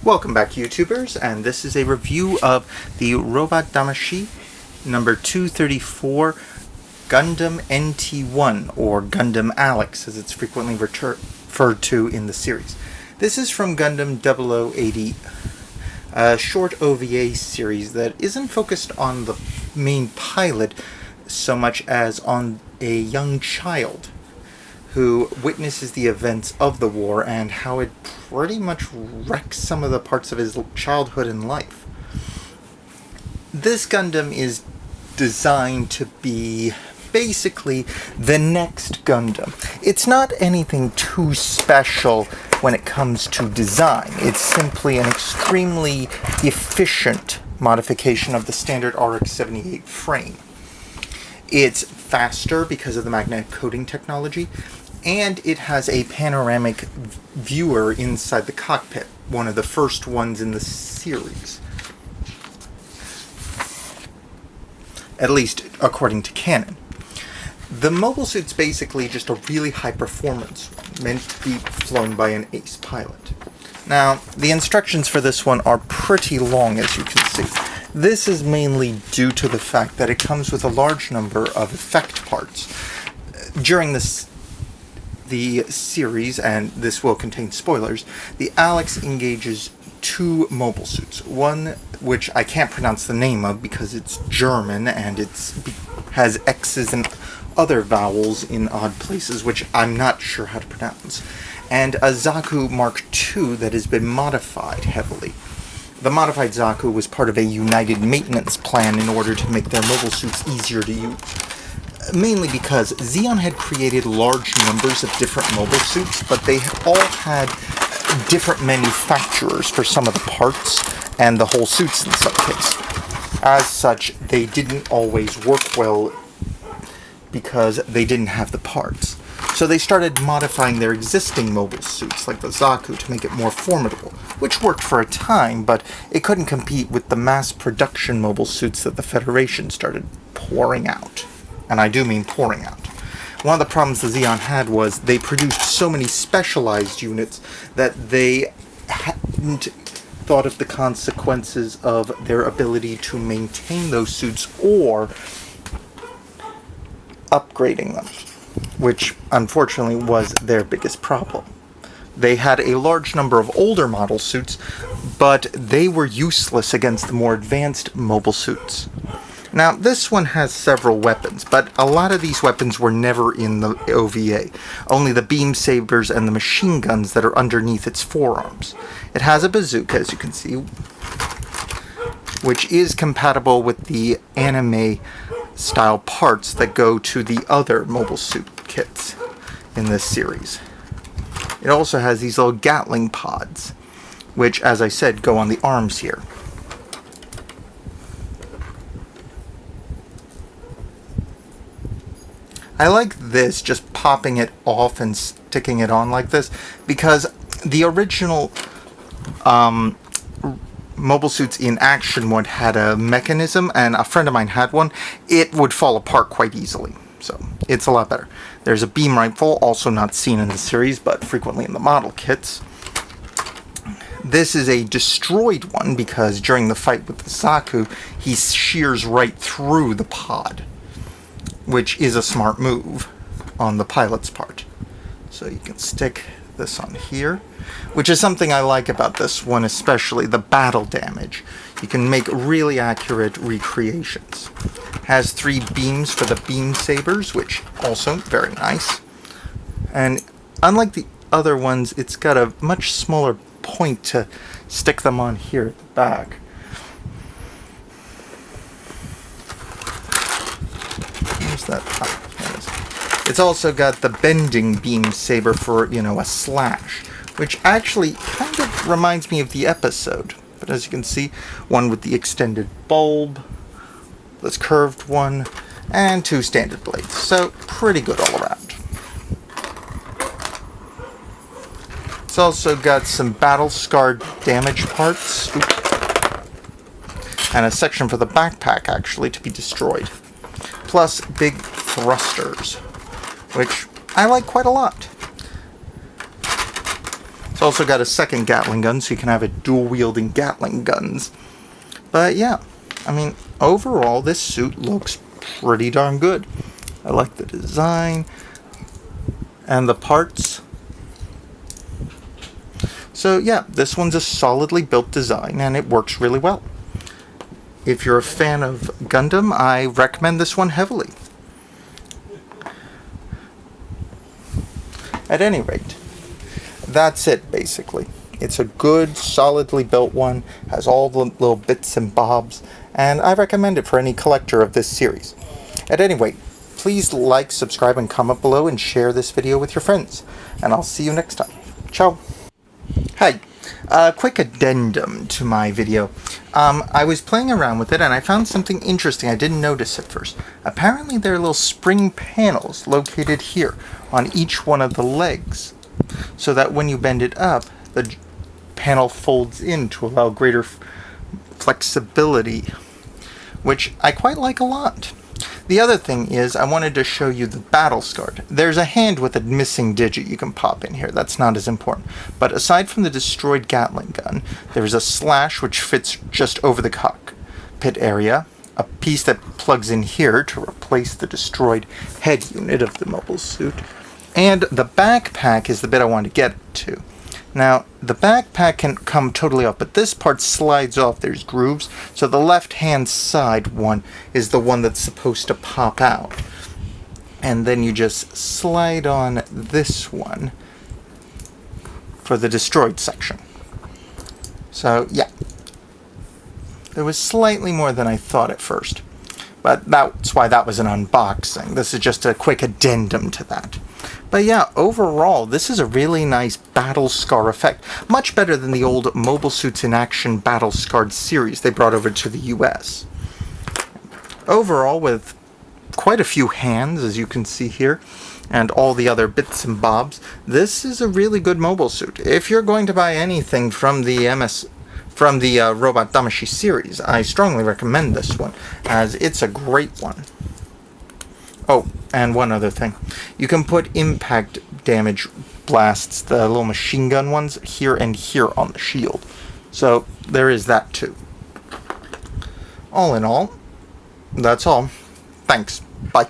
Welcome back, YouTubers, and this is a review of the Robot Damashii number 234 Gundam NT1, or Gundam Alex, as it's frequently referred to in the series. This is from Gundam 0080, a short OVA series that isn't focused on the main pilot so much as on a young child who witnesses the events of the war and how it pretty much wrecks some of the parts of his childhood and life. This Gundam is designed to be basically the next Gundam. It's not anything too special when it comes to design. It's simply an extremely efficient modification of the standard RX-78 frame. It's faster because of the magnetic coating technology, and it has a panoramic viewer inside the cockpit, one of the first ones in the series. At least according to canon. The mobile suit's basically just a really high performance one, meant to be flown by an ace pilot. Now, the instructions for this one are pretty long, as you can see. This is mainly due to the fact that it comes with a large number of effect parts. During the series, and this will contain spoilers, the Alex engages two mobile suits. One, which I can't pronounce the name of because it's German and has X's and other vowels in odd places, which I'm not sure how to pronounce, and a Zaku Mark II that has been modified heavily. The modified Zaku was part of a united maintenance plan in order to make their mobile suits easier to use. Mainly because Zeon had created large numbers of different mobile suits, but they all had different manufacturers for some of the parts and the whole suits in some cases. As such, they didn't always work well because they didn't have the parts. So they started modifying their existing mobile suits, like the Zaku, to make it more formidable, which worked for a time, but it couldn't compete with the mass production mobile suits that the Federation started pouring out. And I do mean pouring out. One of the problems the Zeon had was they produced so many specialized units that they hadn't thought of the consequences of their ability to maintain those suits or upgrading them, which unfortunately was their biggest problem. They had a large number of older model suits, but they were useless against the more advanced mobile suits. Now, this one has several weapons, but a lot of these weapons were never in the OVA. Only the beam sabers and the machine guns that are underneath its forearms. It has a bazooka, as you can see, which is compatible with the anime-style parts that go to the other mobile suit kits in this series. It also has these little Gatling pods, which, as I said, go on the arms here. I like this, just popping it off and sticking it on like this, because the original mobile suits in Action one had a mechanism, and a friend of mine had one. It would fall apart quite easily, so it's a lot better. There's a beam rifle, also not seen in the series, but frequently in the model kits. This is a destroyed one, because during the fight with the Zaku, he shears right through the pod, which is a smart move on the pilot's part. So you can stick this on here, which is something I like about this one, especially the battle damage. You can make really accurate recreations. Has 3 beams for the beam sabers, which also very nice. And unlike the other ones, it's got a much smaller point to stick them on here at the back. That? Oh, it's also got the bending beam saber for, a slash, which actually kind of reminds me of the episode. But as you can see, one with the extended bulb, this curved one, and 2 standard blades. So pretty good all around. It's also got some battle-scarred damage parts. And a section for the backpack, actually, to be destroyed. Plus big thrusters, which I like quite a lot. It's also got a second Gatling gun, so you can have it dual-wielding Gatling guns. But yeah, I mean, overall, this suit looks pretty darn good. I like the design and the parts. So yeah, this one's a solidly built design, and it works really well. If you're a fan of Gundam, I recommend this one heavily. At any rate, that's it basically. It's a good, solidly built one, has all the little bits and bobs, and I recommend it for any collector of this series. At any rate, please like, subscribe, and comment below, and share this video with your friends. And I'll see you next time. Ciao! Hi. A quick addendum to my video. I was playing around with it and I found something interesting I didn't notice at first. Apparently there are little spring panels located here on each one of the legs, so that when you bend it up, the panel folds in to allow greater flexibility, which I quite like a lot. The other thing is, I wanted to show you the battle scarred. There's a hand with a missing digit you can pop in here. That's not as important. But aside from the destroyed Gatling gun, there's a slash which fits just over the cockpit area, a piece that plugs in here to replace the destroyed head unit of the mobile suit, and the backpack is the bit I wanted to get to. Now, the backpack can come totally off, but this part slides off. There's grooves, so the left-hand side one is the one that's supposed to pop out. And then you just slide on this one for the destroyed section. So, yeah. There was slightly more than I thought at first, but that's why that was an unboxing. This is just a quick addendum to that. But yeah, overall, this is a really nice battle scar effect. Much better than the old Mobile Suits in Action Battle Scarred series they brought over to the US. Overall, with quite a few hands, as you can see here, and all the other bits and bobs, this is a really good mobile suit. If you're going to buy anything from the Robot Damashii series, I strongly recommend this one, as it's a great one. Oh, and one other thing. You can put impact damage blasts, the little machine gun ones, here and here on the shield. So, there is that too. All in all, that's all. Thanks. Bye.